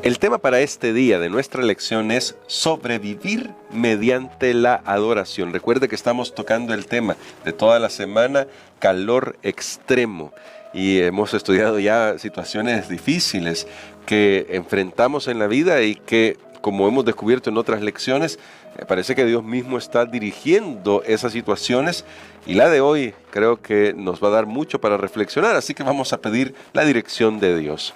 El tema para este día de nuestra lección es sobrevivir mediante la adoración. Recuerde que estamos tocando el tema de toda la semana, calor extremo. Y hemos estudiado ya situaciones difíciles que enfrentamos en la vida y que, como hemos descubierto en otras lecciones, parece que Dios mismo está dirigiendo esas situaciones. Y la de hoy creo que nos va a dar mucho para reflexionar, así que vamos a pedir la dirección de Dios.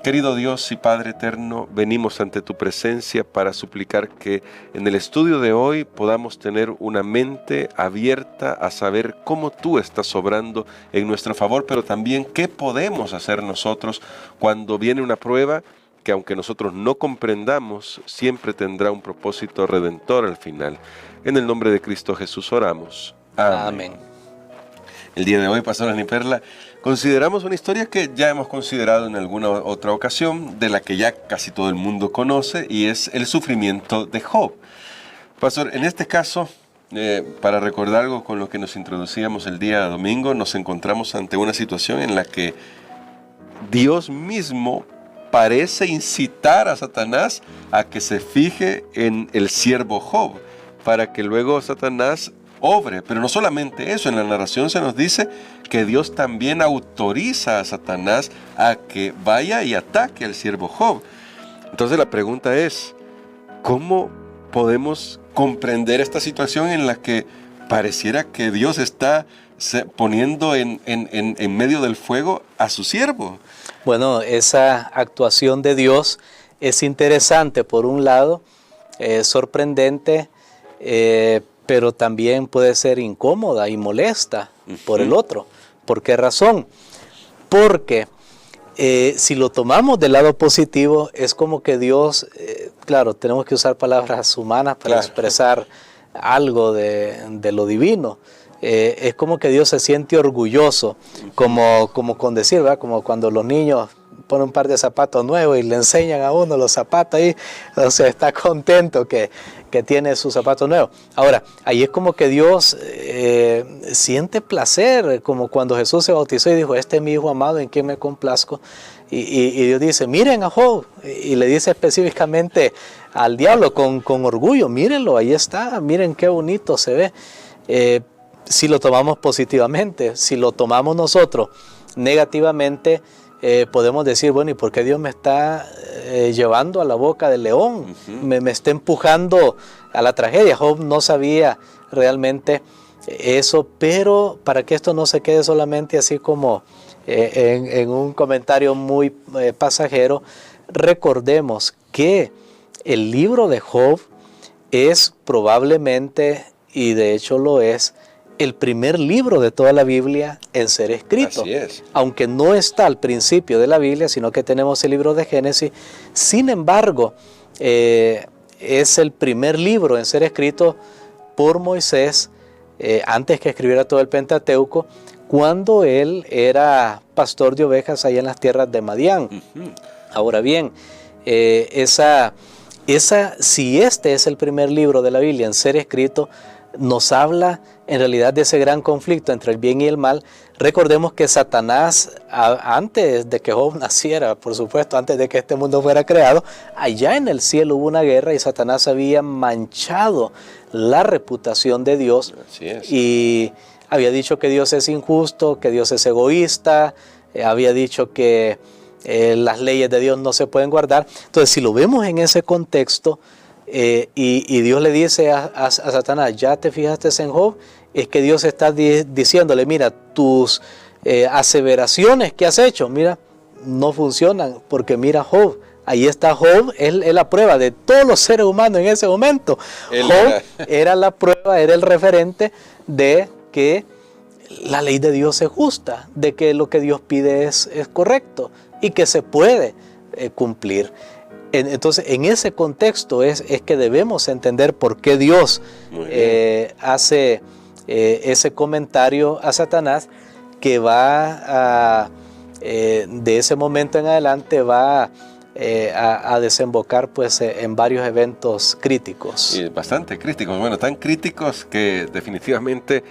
Querido Dios y Padre eterno, venimos ante tu presencia para suplicar que en el estudio de hoy podamos tener una mente abierta a saber cómo tú estás obrando en nuestro favor, pero también qué podemos hacer nosotros cuando viene una prueba que, aunque nosotros no comprendamos, siempre tendrá un propósito redentor al final. En el nombre de Cristo Jesús oramos. Amén. El día de hoy, Pastor Aniperla, consideramos una historia que ya hemos considerado en alguna otra ocasión, de la que ya casi todo el mundo conoce, y es el sufrimiento de Job. Pastor, en este caso, para recordar algo con lo que nos introducíamos el día domingo, nos encontramos ante una situación en la que Dios mismo parece incitar a Satanás a que se fije en el siervo Job, para que luego Satanás obre. Pero no solamente eso, en la narración se nos dice que Dios también autoriza a Satanás a que vaya y ataque al siervo Job. Entonces la pregunta es, ¿cómo podemos comprender esta situación en la que pareciera que Dios está poniendo en medio del fuego a su siervo? Bueno, esa actuación de Dios es interesante por un lado, sorprendente, pero también puede ser incómoda y molesta por el otro. ¿Por qué razón? Porque si lo tomamos del lado positivo, es como que Dios, claro, tenemos que usar palabras humanas para expresar algo de lo divino. Es como que Dios se siente orgulloso, como con decir, ¿verdad? Como cuando los niños ponen un par de zapatos nuevos y le enseñan a uno los zapatos ahí, entonces está contento que tiene sus zapatos nuevos. Ahora, ahí es como que Dios siente placer, como cuando Jesús se bautizó y dijo, este es mi hijo amado en quien me complazco. Y Dios dice, miren a Job, y le dice específicamente al diablo con orgullo, mírenlo, ahí está, miren qué bonito se ve. Si lo tomamos positivamente, si lo tomamos nosotros negativamente, podemos decir, bueno, ¿y por qué Dios me está llevando a la boca del león? Me está empujando a la tragedia. Job no sabía realmente eso, pero para que esto no se quede solamente así como en un comentario muy pasajero, recordemos que el libro de Job es probablemente, y de hecho lo es, el primer libro de toda la Biblia en ser escrito. Así es. Aunque no está al principio de la Biblia, sino que tenemos el libro de Génesis. Sin embargo, es el primer libro en ser escrito por Moisés, antes que escribiera todo el Pentateuco, cuando él era pastor de ovejas allá en las tierras de Madián. Ahora bien, si este es el primer libro de la Biblia en ser escrito, nos habla en realidad de ese gran conflicto entre el bien y el mal. Recordemos que Satanás, antes de que Job naciera, por supuesto, antes de que este mundo fuera creado, allá en el cielo hubo una guerra y Satanás había manchado la reputación de Dios. Así es. Y había dicho que Dios es injusto, que Dios es egoísta, había dicho que las leyes de Dios no se pueden guardar. Entonces, si lo vemos en ese contexto, y Dios le dice a Satanás, ¿ya te fijaste en Job? Es que Dios está diciéndole, mira, tus aseveraciones que has hecho, mira, no funcionan, porque mira Job, ahí está Job, él es la prueba de todos los seres humanos en ese momento. Job era la prueba, era el referente de que la ley de Dios es justa, de que lo que Dios pide es correcto y que se puede cumplir. Entonces, en ese contexto es que debemos entender por qué Dios hace ese comentario a Satanás, que va de ese momento en adelante va a desembocar pues en varios eventos críticos. Y bastante críticos, bueno, tan críticos que definitivamente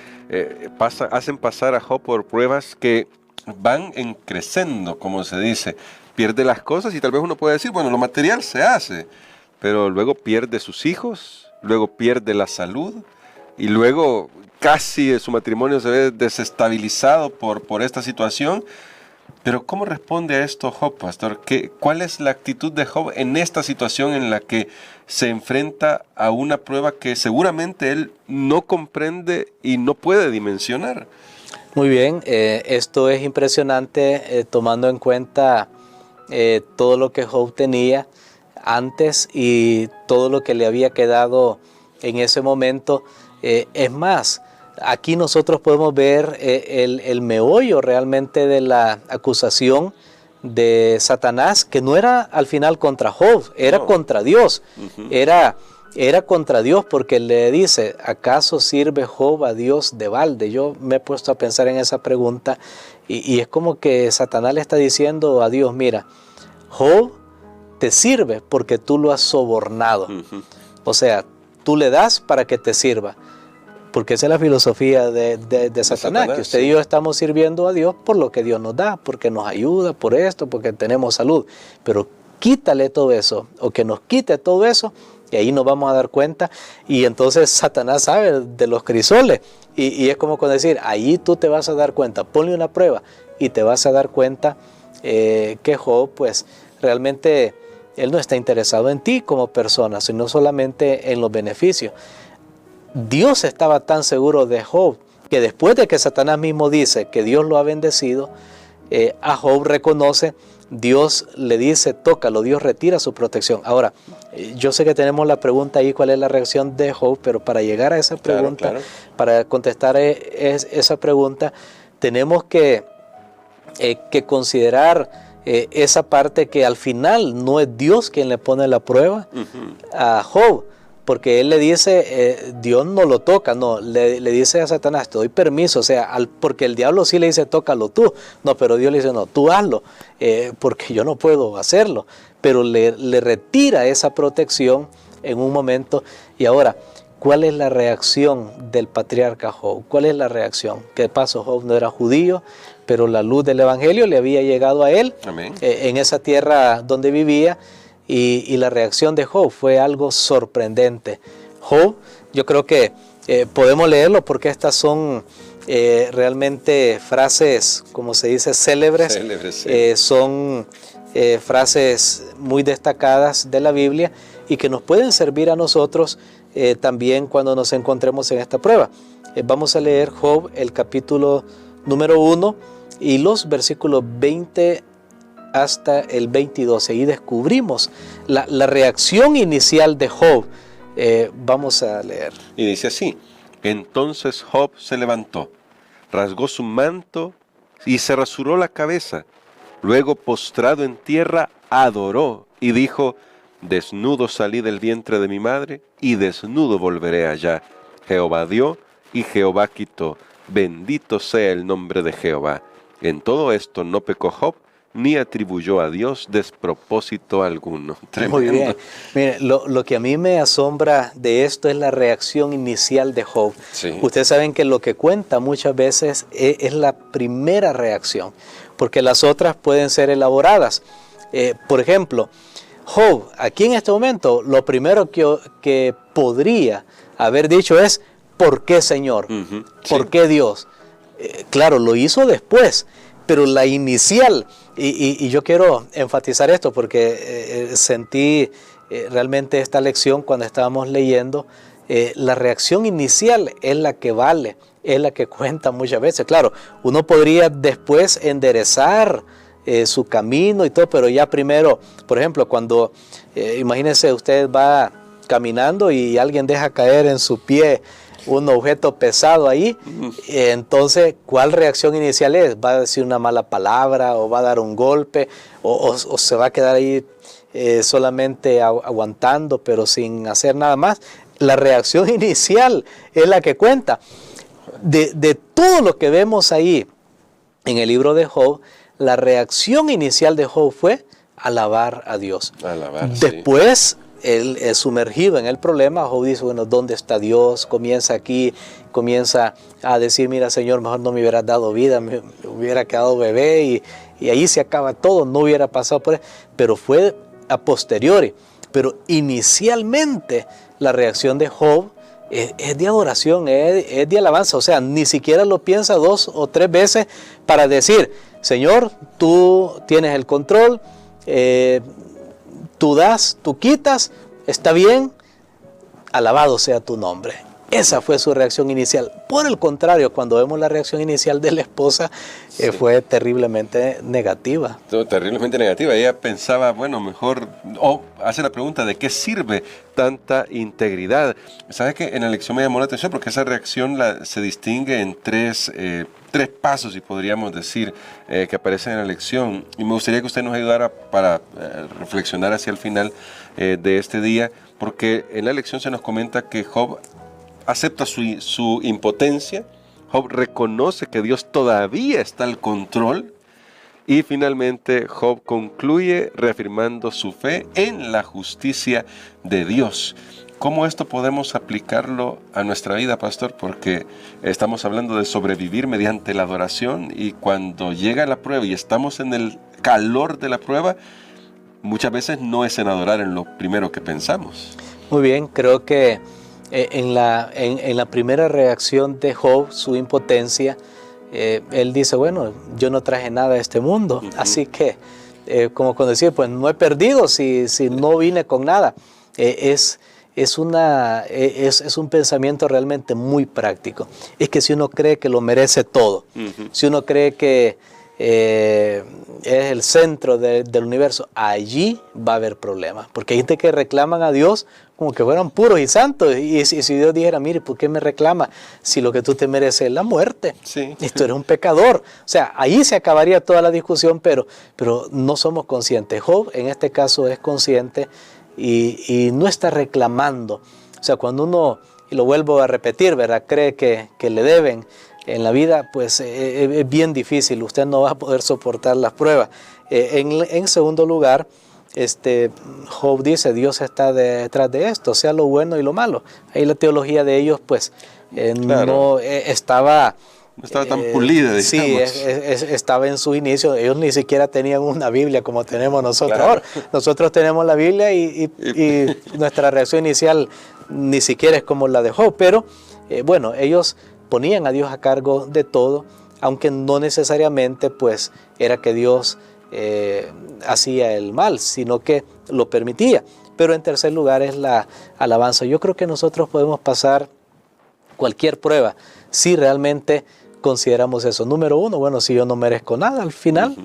hacen pasar a Job por pruebas que van creciendo, como se dice. pierde las cosas y tal vez uno puede decir, bueno, lo material se hace, pero luego pierde sus hijos, luego pierde la salud y luego casi su matrimonio se ve desestabilizado por esta situación. Pero ¿cómo responde a esto Job, pastor? ¿Cuál es la actitud de Job en esta situación en la que se enfrenta a una prueba que seguramente él no comprende y no puede dimensionar? Muy bien, esto es impresionante tomando en cuenta todo lo que Job tenía antes y todo lo que le había quedado en ese momento. Es más, aquí nosotros podemos ver el meollo realmente de la acusación de Satanás, que no era al final contra Job, era contra Dios. Era contra Dios porque le dice, ¿acaso sirve Job a Dios de balde? Yo me he puesto a pensar en esa pregunta y es como que Satanás le está diciendo a Dios, mira, Job te sirve porque tú lo has sobornado. O sea, tú le das para que te sirva. Porque esa es la filosofía de Satanás, que usted y yo estamos sirviendo a Dios por lo que Dios nos da, porque nos ayuda, por esto, porque tenemos salud. Pero quítale todo eso, o que nos quite todo eso, y ahí nos vamos a dar cuenta. Y entonces Satanás sabe de los crisoles, y es como con decir, ahí tú te vas a dar cuenta, ponle una prueba, y te vas a dar cuenta que Job, pues, realmente, él no está interesado en ti como persona, sino solamente en los beneficios. Dios estaba tan seguro de Job que después de que Satanás mismo dice que Dios lo ha bendecido, a Job reconoce, Dios le dice, tócalo, Dios retira su protección. Ahora, yo sé que tenemos la pregunta ahí, ¿cuál es la reacción de Job? Pero para llegar a esa pregunta, para contestar esa pregunta, tenemos que considerar esa parte que al final no es Dios quien le pone la prueba a Job. Porque él le dice, Dios no lo toca, no, le dice a Satanás, te doy permiso, o sea, porque el diablo sí le dice, tócalo tú, no, pero Dios le dice, no, tú hazlo, porque yo no puedo hacerlo, pero le retira esa protección en un momento. Y ahora, ¿cuál es la reacción del patriarca Job? ¿Cuál es la reacción? ¿Qué pasó? Job no era judío, pero la luz del evangelio le había llegado a él, en esa tierra donde vivía. Y la reacción de Job fue algo sorprendente. Job, yo creo que podemos leerlo porque estas son realmente frases, como se dice, célebres. Sí. Son frases muy destacadas de la Biblia y que nos pueden servir a nosotros también cuando nos encontremos en esta prueba. Vamos a leer Job, el capítulo número 1 y los versículos 20 hasta el 22, y descubrimos la reacción inicial de Job. Vamos a leer. Y dice así, entonces Job se levantó, rasgó su manto y se rasuró la cabeza. Luego, postrado en tierra, adoró y dijo, desnudo salí del vientre de mi madre y desnudo volveré allá. Jehová dio y Jehová quitó. Bendito sea el nombre de Jehová. En todo esto no pecó Job, ni atribuyó a Dios despropósito alguno. Tremendo. Muy bien. Mire, lo que a mí me asombra de esto es la reacción inicial de Job. Sí. Ustedes saben que lo que cuenta muchas veces es la primera reacción, porque las otras pueden ser elaboradas. Por ejemplo, Job, aquí en este momento, lo primero que podría haber dicho es, ¿por qué, Señor? ¿Por qué, Dios? Claro, lo hizo después, pero la inicial, y yo quiero enfatizar esto porque sentí realmente esta lección cuando estábamos leyendo, la reacción inicial es la que vale, es la que cuenta muchas veces. Claro, uno podría después enderezar su camino y todo, pero ya primero, por ejemplo, cuando, imagínense, usted va caminando y alguien deja caer en su pie un objeto pesado ahí, entonces, ¿cuál reacción inicial es? ¿Va a decir una mala palabra o va a dar un golpe o se va a quedar ahí solamente aguantando pero sin hacer nada más? La reacción inicial es la que cuenta. De todo lo que vemos ahí en el libro de Job, la reacción inicial de Job fue alabar a Dios. Después, él es sumergido en el problema, Job dice, bueno, ¿dónde está Dios? Comienza aquí, comienza a decir, mira, Señor, mejor no me hubieras dado vida, me hubiera quedado bebé y ahí se acaba todo, no hubiera pasado por eso, pero fue a posteriori. Pero inicialmente la reacción de Job es de adoración, es de alabanza, o sea, ni siquiera lo piensa 2 o 3 veces para decir, Señor, tú tienes el control, tú das, tú quitas, está bien, alabado sea tu nombre. Esa fue su reacción inicial. Por el contrario, cuando vemos la reacción inicial de la esposa, fue terriblemente negativa. Terriblemente negativa. Ella pensaba, bueno, mejor, hace la pregunta, ¿de qué sirve tanta integridad? ¿Sabes qué? En la lección me llamó la atención porque esa reacción se distingue en tres pasos, si podríamos decir, que aparecen en la lección. Y me gustaría que usted nos ayudara para reflexionar hacia el final de este día, porque en la lección se nos comenta que Job acepta su impotencia, Job reconoce que Dios todavía está al control y finalmente Job concluye reafirmando su fe en la justicia de Dios. ¿Cómo esto podemos aplicarlo a nuestra vida, pastor? Porque estamos hablando de sobrevivir mediante la adoración y cuando llega la prueba y estamos en el calor de la prueba, muchas veces no es en adorar en lo primero que pensamos. Muy bien, creo que en la primera reacción de Job, su impotencia, él dice, bueno, yo no traje nada a este mundo, así que, como cuando decía, pues no he perdido si no vine con nada. Es un pensamiento realmente muy práctico. Es que si uno cree que lo merece todo, si uno cree que es el centro del universo, allí va a haber problemas, porque hay gente que reclaman a Dios como que fueran puros y santos, y si Dios dijera, mire, ¿por qué me reclama si lo que tú te mereces es la muerte? Sí. Y tú eres un pecador. O sea, ahí se acabaría toda la discusión, pero no somos conscientes. Job en este caso es consciente y no está reclamando. O sea, cuando uno, y lo vuelvo a repetir, ¿verdad?, cree que le deben en la vida, pues es bien difícil, usted no va a poder soportar las pruebas. En segundo lugar, Job dice, Dios está detrás de esto, sea lo bueno y lo malo. Ahí la teología de ellos, pues, claro, no estaba tan pulida, digamos. Sí, estaba en su inicio. Ellos ni siquiera tenían una Biblia como tenemos nosotros. Claro. Ahora, nosotros tenemos la Biblia y nuestra reacción inicial ni siquiera es como la de Job, pero bueno, ellos ponían a Dios a cargo de todo, aunque no necesariamente pues era que Dios hacía el mal, sino que lo permitía. Pero en tercer lugar es la alabanza. Yo creo que nosotros podemos pasar cualquier prueba si realmente consideramos eso. Número uno, bueno, si yo no merezco nada al final,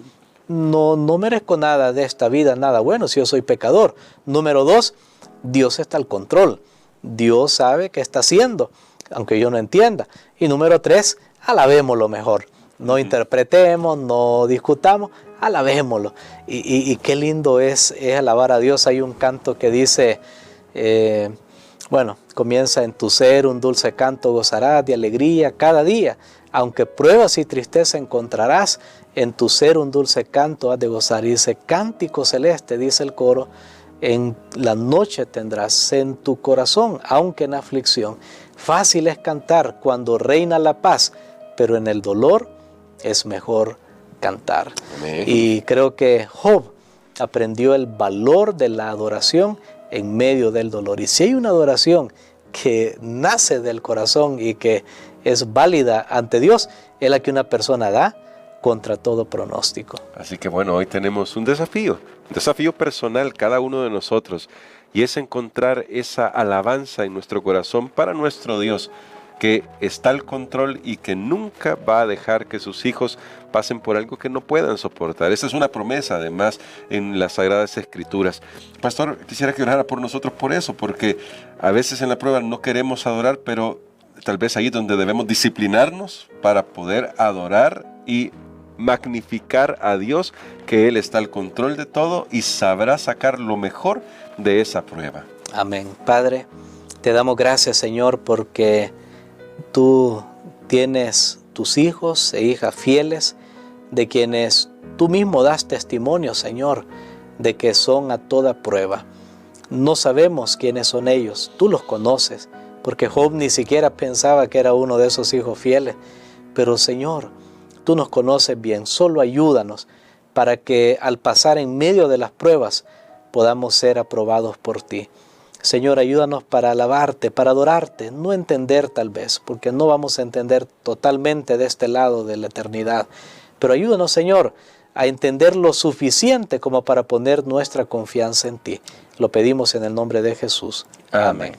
no merezco nada de esta vida, nada bueno, si yo soy pecador. Número dos, Dios está al control. Dios sabe qué está haciendo, aunque yo no entienda. Y número tres, alabémoslo mejor. No interpretemos, no discutamos, alabémoslo. Y qué lindo es alabar a Dios. Hay un canto que dice, bueno, comienza en tu ser, un dulce canto gozarás de alegría cada día. Aunque pruebas y tristeza encontrarás, en tu ser un dulce canto has de gozar. Y dice, cántico celeste, dice el coro, en la noche tendrás en tu corazón, aunque en aflicción. Fácil es cantar cuando reina la paz, pero en el dolor es mejor cantar. Amén. Y creo que Job aprendió el valor de la adoración en medio del dolor. Y si hay una adoración que nace del corazón y que es válida ante Dios, es la que una persona da contra todo pronóstico. Así que bueno, hoy tenemos un desafío personal cada uno de nosotros, y es encontrar esa alabanza en nuestro corazón para nuestro Dios, que está al control y que nunca va a dejar que sus hijos pasen por algo que no puedan soportar. Esa es una promesa, además, en las Sagradas Escrituras. Pastor, quisiera que orara por nosotros por eso, porque a veces en la prueba no queremos adorar, pero tal vez ahí es donde debemos disciplinarnos para poder adorar y magnificar a Dios, que Él está al control de todo y sabrá sacar lo mejor de esa prueba. Amén. Padre, te damos gracias, Señor, porque tú tienes tus hijos e hijas fieles, de quienes tú mismo das testimonio, Señor, de que son a toda prueba. No sabemos quiénes son ellos, tú los conoces, porque Job ni siquiera pensaba que era uno de esos hijos fieles. Pero, Señor, Tú nos conoces bien, solo ayúdanos para que al pasar en medio de las pruebas podamos ser aprobados por ti. Señor, ayúdanos para alabarte, para adorarte, no entender tal vez, porque no vamos a entender totalmente de este lado de la eternidad. Pero ayúdanos, Señor, a entender lo suficiente como para poner nuestra confianza en ti. Lo pedimos en el nombre de Jesús. Amén.